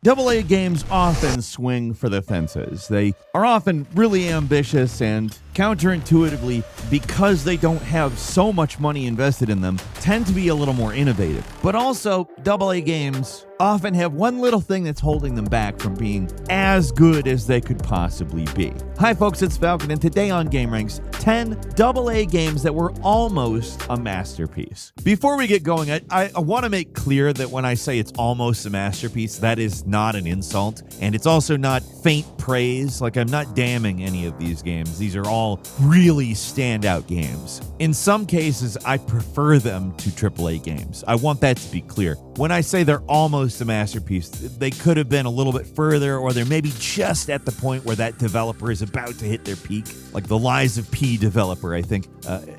AA games often swing for the fences. They are often really ambitious and counterintuitively, because they don't have so much money invested in them, tend to be a little more innovative. But also, AA games often have one little thing that's holding them back from being as good as they could possibly be. Hi folks, it's Falcon, and today on gameranx, 10 AA games that were almost a masterpiece. Before we get going, I want to make clear that when I say it's almost a masterpiece, that is not an insult, and it's also not faint praise. Like, I'm not damning any of these games. These are all really standout games. In some cases, I prefer them to AAA games. I want that to be clear. When I say they're almost a masterpiece, they could have been a little bit further, or they're maybe just at the point where that developer is about to hit their peak. Like the Lies of P developer, I think.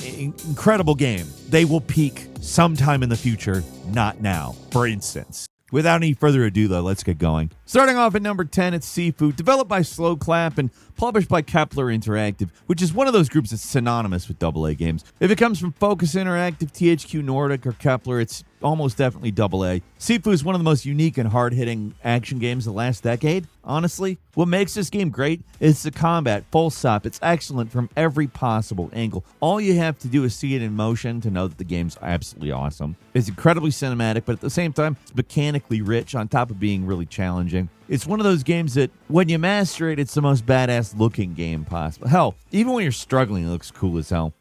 Incredible game. They will peak sometime in the future, not now, for instance. Without any further ado, though, let's get going. Starting off at number 10, it's Sifu, developed by Slow Clap and published by Kepler Interactive, which is one of those groups that's synonymous with AA games. If it comes from Focus Interactive, THQ Nordic, or Kepler, it's almost definitely AA. Sifu is one of the most unique and hard-hitting action games of the last decade. Honestly, what makes this game great is the combat, full stop. It's excellent from every possible angle. All you have to do is see it in motion to know that the game's absolutely awesome. It's incredibly cinematic, but at the same time, it's mechanically rich on top of being really challenging. It's one of those games that, when you master it, it's the most badass looking game possible. Hell, even when you're struggling, it looks cool as hell.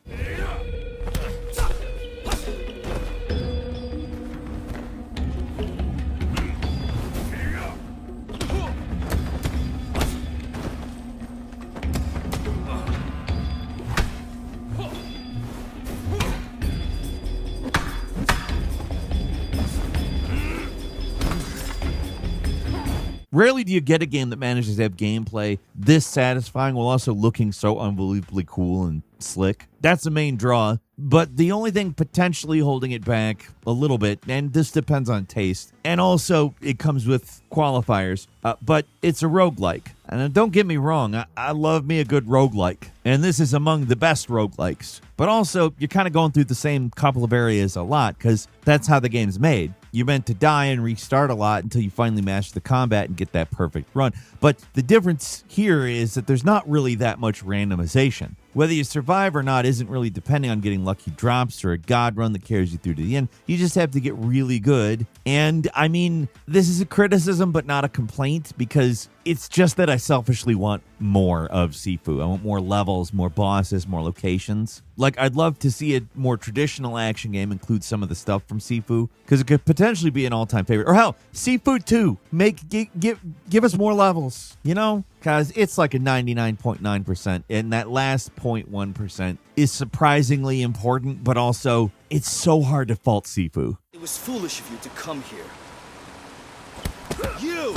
Rarely do you get a game that manages to have gameplay this satisfying while also looking so unbelievably cool and slick. That's the main draw, but the only thing potentially holding it back a little bit, and this depends on taste, and also it comes with qualifiers, but it's a roguelike. And don't get me wrong, I love me a good roguelike, and this is among the best roguelikes. But also, you're kind of going through the same couple of areas a lot, because that's how the game's made. You're meant to die and restart a lot until you finally master the combat and get that perfect run. But the difference here is that there's not really that much randomization. Whether you survive or not isn't really depending on getting lucky drops or a god run that carries you through to the end. You just have to get really good. And I mean, this is a criticism, but not a complaint, because it's just that I selfishly want more of Sifu. I want more levels, more bosses, more locations. Like, I'd love to see a more traditional action game include some of the stuff from Sifu, because it could potentially be an all-time favorite. Or hell, Sifu 2, give us more levels, you know? Because it's like a 99.9%, and that last 0.1% is surprisingly important, but also, it's so hard to fault Sifu. It was foolish of you to come here. You!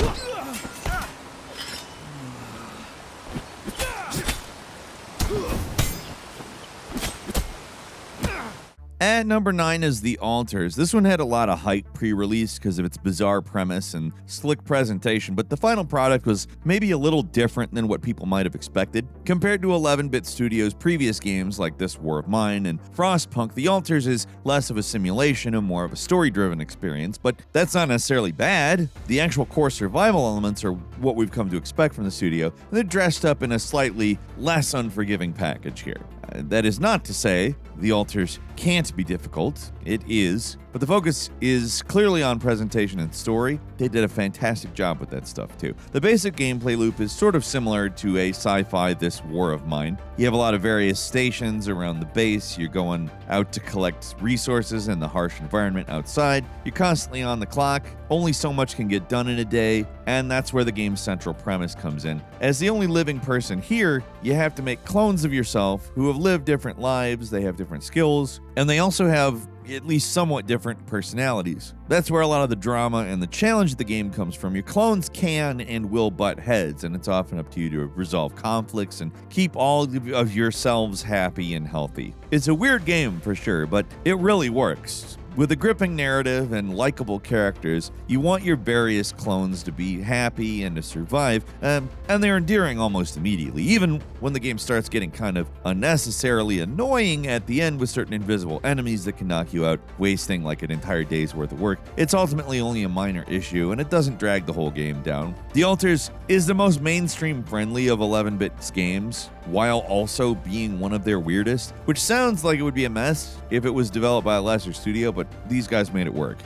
At number 9 is The Altars. This one had a lot of hype pre-release because of its bizarre premise and slick presentation, but the final product was maybe a little different than what people might have expected. Compared to 11-bit Studios' previous games like This War of Mine and Frostpunk, The Altars is less of a simulation and more of a story-driven experience, but that's not necessarily bad. The actual core survival elements are what we've come to expect from the studio, and they're dressed up in a slightly less unforgiving package here. That is not to say The Altars can't be difficult. It is. But the focus is clearly on presentation and story. They did a fantastic job with that stuff, too. The basic gameplay loop is sort of similar to a sci-fi This War of Mine. You have a lot of various stations around the base. You're going out to collect resources in the harsh environment outside. You're constantly on the clock. Only so much can get done in a day, and that's where the game's central premise comes in. As the only living person here, you have to make clones of yourself who have lived different lives, they have different skills, and they also have at least somewhat different personalities. That's where a lot of the drama and the challenge of the game comes from. Your clones can and will butt heads, and it's often up to you to resolve conflicts and keep all of yourselves happy and healthy. It's a weird game for sure, but it really works. With a gripping narrative and likable characters, you want your various clones to be happy and to survive, and they're endearing almost immediately, even when the game starts getting kind of unnecessarily annoying at the end with certain invisible enemies that can knock you out, wasting like an entire day's worth of work. It's ultimately only a minor issue, and it doesn't drag the whole game down. The Altars is the most mainstream friendly of 11-bit games, while also being one of their weirdest, which sounds like it would be a mess if it was developed by a lesser studio, but these guys made it work.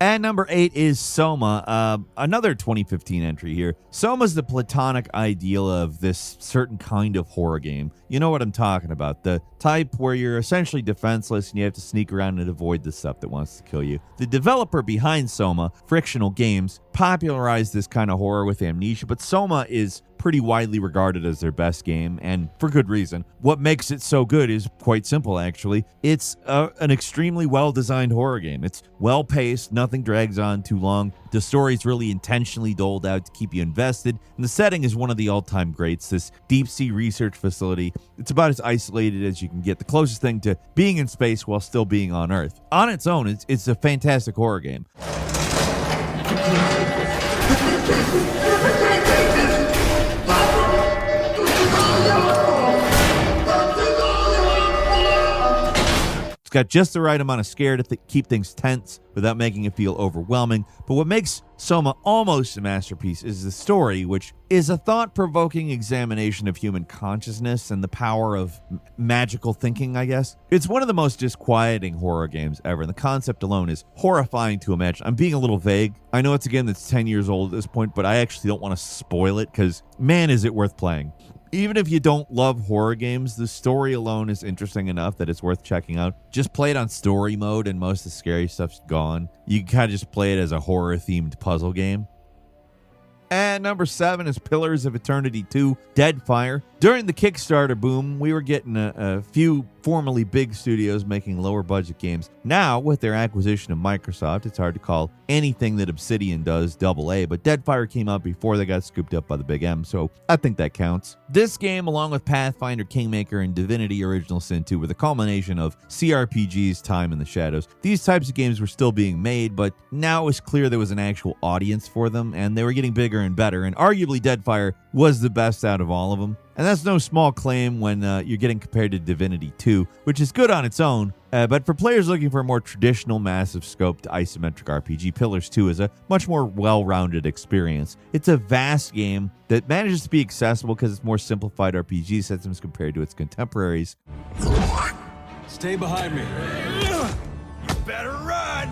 At number 8 is Soma, another 2015 entry here. Soma's the platonic ideal of this certain kind of horror game. You know what I'm talking about, the type where you're essentially defenseless and you have to sneak around and avoid the stuff that wants to kill you. The developer behind Soma, Frictional Games, popularized this kind of horror with Amnesia, but Soma is pretty widely regarded as their best game, and for good reason. What makes it so good is quite simple, actually. It's an extremely well-designed horror game. It's well-paced, nothing drags on too long. The story's really intentionally doled out to keep you invested, and the setting is one of the all-time greats, this deep-sea research facility. It's about as isolated as you can get, the closest thing to being in space while still being on Earth. On its own, it's a fantastic horror game. Got just the right amount of scare to keep things tense without making it feel overwhelming. But what makes Soma almost a masterpiece is the story, which is a thought-provoking examination of human consciousness and the power of magical thinking, I guess. It's one of the most disquieting horror games ever, and the concept alone is horrifying to imagine. I'm being a little vague. I know it's a game that's 10 years old at this point, but I actually don't want to spoil it because, man, is it worth playing. Even if you don't love horror games, the story alone is interesting enough that it's worth checking out. Just play it on story mode and most of the scary stuff's gone. You can kind of just play it as a horror-themed puzzle game. And number 7 is Pillars of Eternity 2, Deadfire. During the Kickstarter boom, we were getting a few formerly big studios making lower budget games. Now, with their acquisition of Microsoft, it's hard to call anything that Obsidian does AA, but Deadfire came out before they got scooped up by the Big M, so I think that counts. This game, along with Pathfinder, Kingmaker, and Divinity Original Sin 2, were the culmination of CRPG's time in the shadows. These types of games were still being made, but now it was clear there was an actual audience for them, and they were getting bigger and better, and arguably Deadfire was the best out of all of them. And that's no small claim when you're getting compared to Divinity 2, which is good on its own, but for players looking for a more traditional, massive-scoped isometric RPG, Pillars 2 is a much more well-rounded experience. It's a vast game that manages to be accessible because it's more simplified RPG systems compared to its contemporaries. Stay behind me. You better run!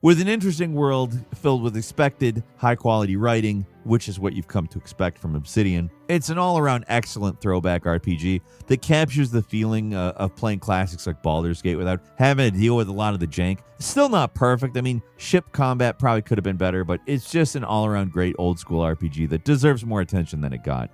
With an interesting world filled with expected high-quality writing, which is what you've come to expect from Obsidian, it's an all-around excellent throwback RPG that captures the feeling of playing classics like Baldur's Gate without having to deal with a lot of the jank. It's still not perfect. I mean, ship combat probably could have been better, but it's just an all-around great old-school RPG that deserves more attention than it got.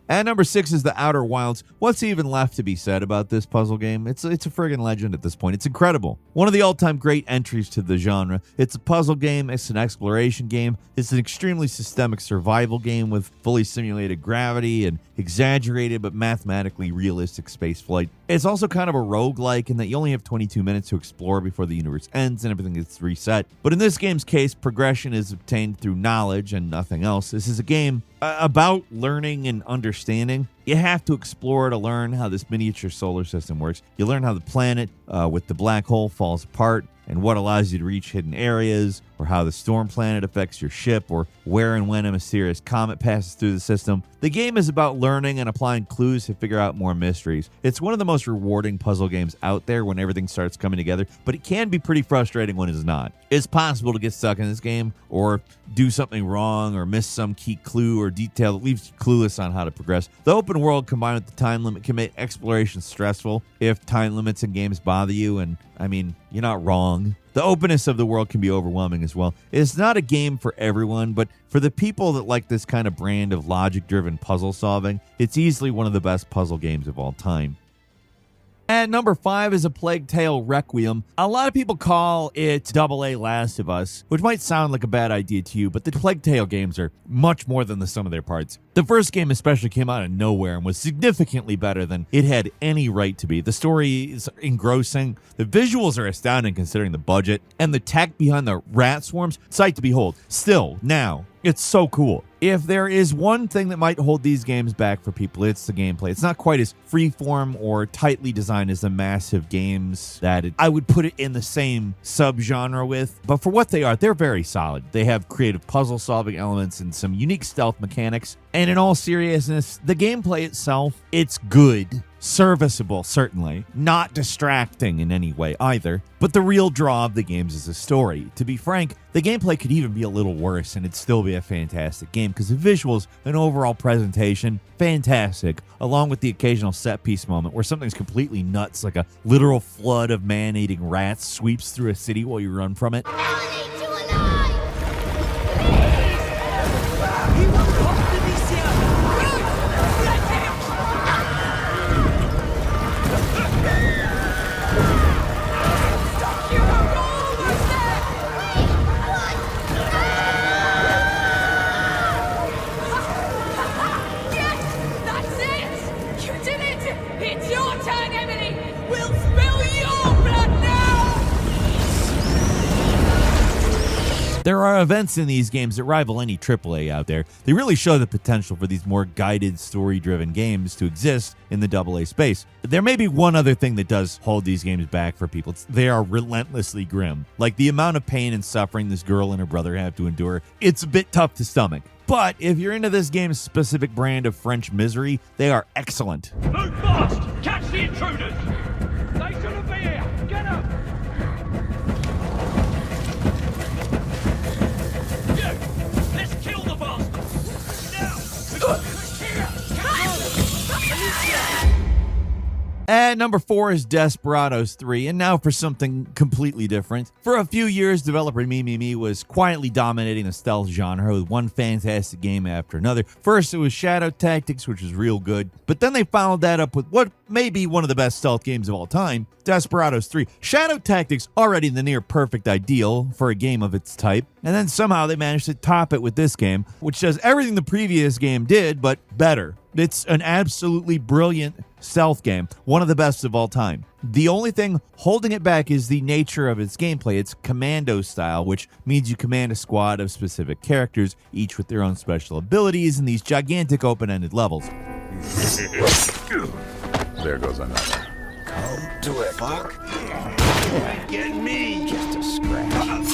At number 6 is The Outer Wilds. What's even left to be said about this puzzle game? It's a friggin' legend at this point. It's incredible. One of the all-time great entries to the genre. It's a puzzle game. It's an exploration game. It's an extremely systemic survival game with fully simulated gravity and exaggerated but mathematically realistic spaceflight. It's also kind of a roguelike in that you only have 22 minutes to explore before the universe ends and everything gets reset. But in this game's case, progression is obtained through knowledge and nothing else. This is a game about learning and understanding. You have to explore to learn how this miniature solar system works. You learn how the planet with the black hole falls apart and what allows you to reach hidden areas, or how the storm planet affects your ship, or where and when a mysterious comet passes through the system. The game is about learning and applying clues to figure out more mysteries. It's one of the most rewarding puzzle games out there when everything starts coming together, but it can be pretty frustrating when it's not. It's possible to get stuck in this game, or do something wrong, or miss some key clue or detail that leaves you clueless on how to progress. The open world combined with the time limit can make exploration stressful if time limits in games bother you, and I mean, you're not wrong. The openness of the world can be overwhelming as well. It's not a game for everyone, but for the people that like this kind of brand of logic-driven puzzle solving, it's easily one of the best puzzle games of all time. At number 5 is A Plague Tale Requiem. A lot of people call it AA Last of Us, which might sound like a bad idea to you, but the Plague Tale games are much more than the sum of their parts. The first game especially came out of nowhere and was significantly better than it had any right to be. The story is engrossing, the visuals are astounding considering the budget, and the tech behind the rat swarms, sight to behold. Still, now, it's so cool. If there is one thing that might hold these games back for people, it's the gameplay. It's not quite as freeform or tightly designed as the massive games that I would put it in the same subgenre with, but for what they are, they're very solid. They have creative puzzle-solving elements and some unique stealth mechanics, and in all seriousness, the gameplay itself, it's good. Serviceable, certainly. Not distracting in any way either. But the real draw of the games is the story. To be frank, the gameplay could even be a little worse and it'd still be a fantastic game because the visuals and overall presentation, fantastic, along with the occasional set piece moment where something's completely nuts, like a literal flood of man-eating rats sweeps through a city while you run from it. There are events in these games that rival any AAA out there. They really show the potential for these more guided, story-driven games to exist in the AA space. There may be one other thing that does hold these games back for people. They are relentlessly grim. Like the amount of pain and suffering this girl and her brother have to endure, it's a bit tough to stomach. But if you're into this game's specific brand of French misery, they are excellent. Move fast! Catch the intruders! They shouldn't be here! Get up! Let's kill the bastards! Now! At number 4 is Desperados 3, and now for something completely different. For a few years, developer Me was quietly dominating the stealth genre with one fantastic game after another. First, it was Shadow Tactics, which was real good, but then they followed that up with what may be one of the best stealth games of all time, Desperados 3. Shadow Tactics already the near perfect ideal for a game of its type, and then somehow they managed to top it with this game, which does everything the previous game did, but better. It's an absolutely brilliant stealth game, one of the best of all time. The only thing holding it back is the nature of its gameplay. It's commando style, which means you command a squad of specific characters, each with their own special abilities in these gigantic open-ended levels. There goes another. Come to it. Fuck. Get me. Just a scratch.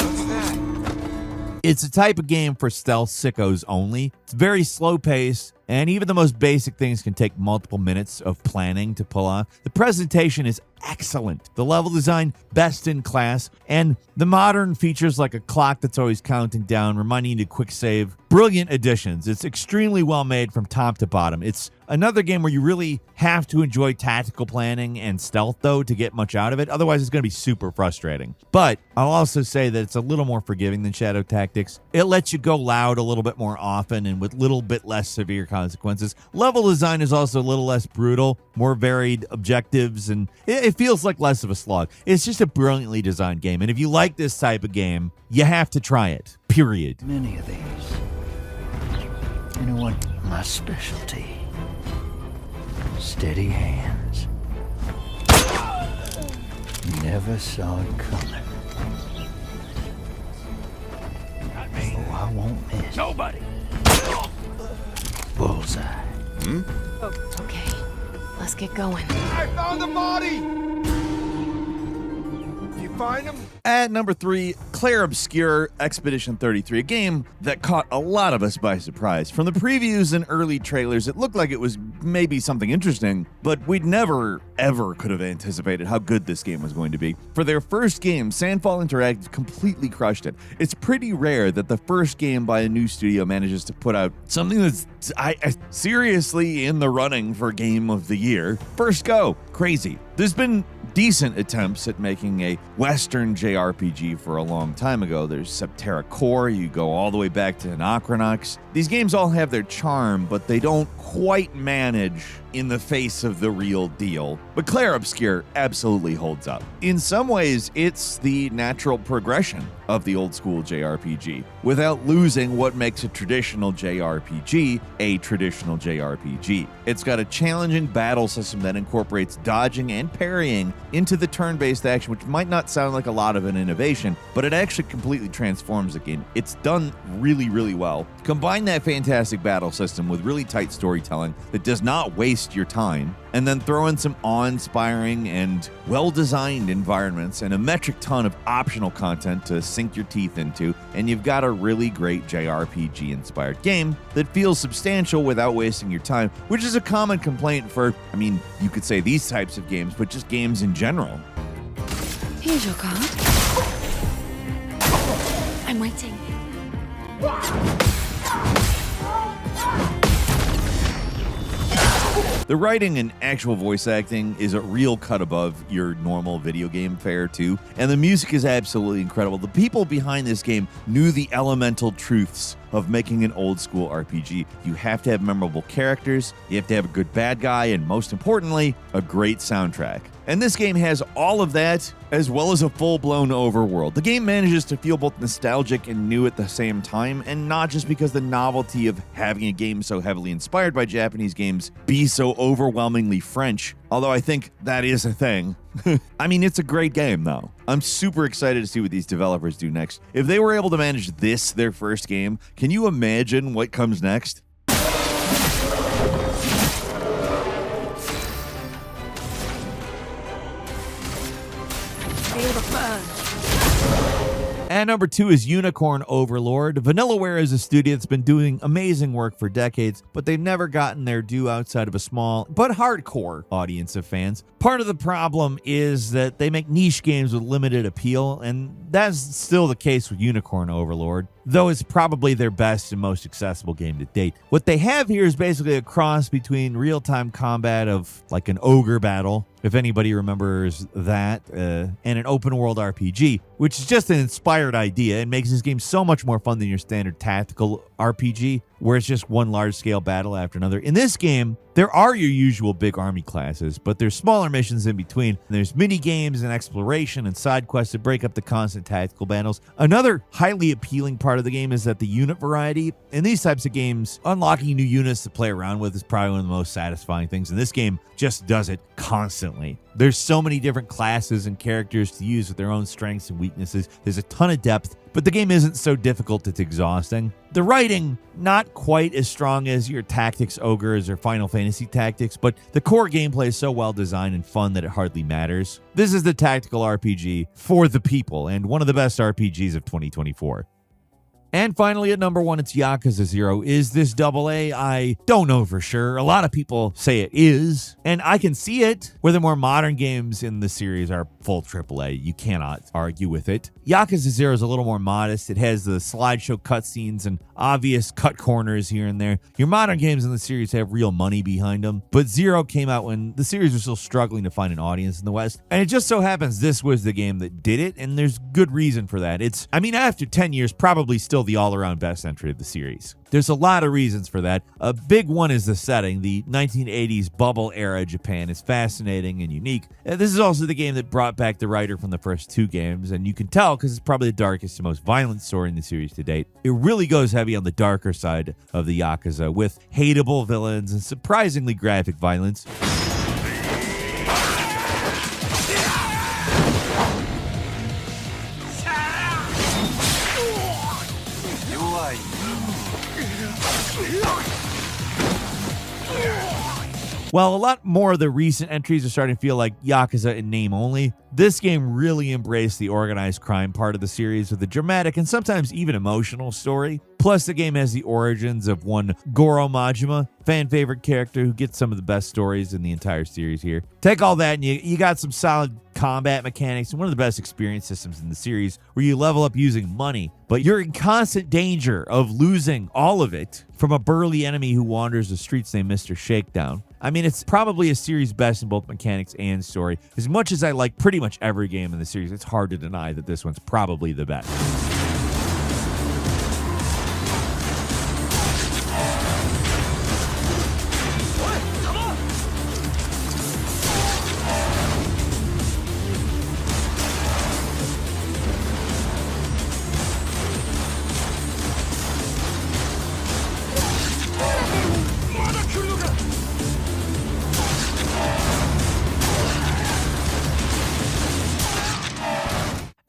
It's a type of game for stealth sickos only. It's very slow-paced, and even the most basic things can take multiple minutes of planning to pull off. The presentation is excellent. The level design, best in class, and the modern features like a clock that's always counting down, reminding you to quick save. Brilliant additions. It's extremely well made from top to bottom. It's another game where you really have to enjoy tactical planning and stealth, though, to get much out of it. Otherwise, it's going to be super frustrating. But I'll also say that it's a little more forgiving than Shadow Tactics. It lets you go loud a little bit more often and with a little bit less severe consequences. Level design is also a little less brutal, more varied objectives, and it feels like less of a slog. It's just a brilliantly designed game, and if you like this type of game, you have to try it, period. Many of these. You know what? My specialty. Steady hands. Never saw it coming. Oh, I won't miss. Nobody! Bullseye. Okay, let's get going. I found the body. You find him? At number 3, Clair Obscur Expedition 33, a game that caught a lot of us by surprise. From the previews and early trailers, it looked like it was maybe something interesting, but we'd never, ever could have anticipated how good this game was going to be. For their first game, Sandfall Interactive completely crushed it. It's pretty rare that the first game by a new studio manages to put out something that's seriously in the running for Game of the Year. First go. Crazy. There's been decent attempts at making a Western JRPG for a long time ago. There's Septerra Core, you go all the way back to Anachronox. These games all have their charm, but they don't quite manage in the face of the real deal. But Clair Obscur absolutely holds up. In some ways, it's the natural progression of the old school JRPG, without losing what makes a traditional JRPG a traditional JRPG. It's got a challenging battle system that incorporates dodging and parrying into the turn-based action, which might not sound like a lot of an innovation, but it actually completely transforms the game. It's done really, really well. Combine that fantastic battle system with really tight storytelling that does not waste your time, and then throw in some awe-inspiring and well-designed environments and a metric ton of optional content to sink your teeth into, and you've got a really great JRPG-inspired game that feels substantial without wasting your time, which is a common complaint for, you could say these types of games, but just games in general. Here's your card. I'm waiting. The writing and actual voice acting is a real cut above your normal video game fare, too. And the music is absolutely incredible. The people behind this game knew the elemental truths of making an old school RPG. You have to have memorable characters, you have to have a good bad guy, and most importantly, a great soundtrack. And this game has all of that, as well as a full-blown overworld. The game manages to feel both nostalgic and new at the same time, and not just because the novelty of having a game so heavily inspired by Japanese games be so overwhelmingly French, although I think that is a thing. It's a great game, though. I'm super excited to see what these developers do next. If they were able to manage this, their first game, can you imagine what comes next? Feel the burn. And number 2 is Unicorn Overlord. Vanillaware is a studio that's been doing amazing work for decades, but they've never gotten their due outside of a small but hardcore audience of fans. Part of the problem is that they make niche games with limited appeal, and that's still the case with Unicorn Overlord, though it's probably their best and most accessible game to date. What they have here is basically a cross between real-time combat of like an ogre battle, if anybody remembers that, and an open-world RPG, which is just an inspired idea and makes this game so much more fun than your standard tactical RPG, where it's just one large-scale battle after another. In this game, there are your usual big army classes, but there's smaller missions in between. There's mini-games and exploration and side quests to break up the constant tactical battles. Another highly appealing part of the game is that the unit variety. In these types of games, unlocking new units to play around with is probably one of the most satisfying things, and this game just does it constantly. There's so many different classes and characters to use with their own strengths and weaknesses. There's a ton of depth, but the game isn't so difficult it's exhausting. The writing, not quite as strong as your Tactics Ogres or Final Fantasy Tactics, but the core gameplay is so well designed and fun that it hardly matters. This is the tactical RPG for the people, and one of the best RPGs of 2024. And finally, at number 1, it's Yakuza Zero. Is this AA? I don't know for sure. A lot of people say it is, and I can see it, where the more modern games in the series are full AAA. You cannot argue with it. Yakuza Zero is a little more modest. It has the slideshow cutscenes and obvious cut corners here and there. Your modern games in the series have real money behind them, but Zero came out when the series was still struggling to find an audience in the West, and it just so happens this was the game that did it, and there's good reason for that. After 10 years, probably still the all-around best entry of the series. There's a lot of reasons for that. A big one is the setting. The 1980s bubble era Japan is fascinating and unique. This is also the game that brought back the writer from the first 2 games, and you can tell because it's probably the darkest and most violent story in the series to date. It really goes heavy on the darker side of the Yakuza, with hateable villains and surprisingly graphic violence. While a lot more of the recent entries are starting to feel like Yakuza in name only, this game really embraced the organized crime part of the series with a dramatic and sometimes even emotional story. Plus, the game has the origins of one Goro Majima, fan favorite character who gets some of the best stories in the entire series here. Take all that and you got some solid combat mechanics and one of the best experience systems in the series where you level up using money, but you're in constant danger of losing all of it from a burly enemy who wanders the streets named Mr. Shakedown. It's probably a series best in both mechanics and story. As much as I like pretty much every game in the series, it's hard to deny that this one's probably the best.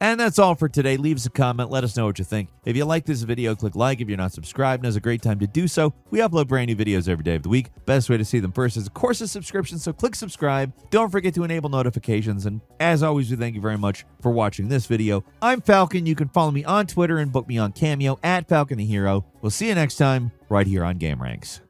And that's all for today. Leave us a comment. Let us know what you think. If you like this video, click like. If you're not subscribed, now's a great time to do so. We upload brand new videos every day of the week. Best way to see them first is, of course, a subscription, so click subscribe. Don't forget to enable notifications. And as always, we thank you very much for watching this video. I'm Falcon. You can follow me on Twitter and book me on Cameo at Falcon the Hero. We'll see you next time right here on gameranx.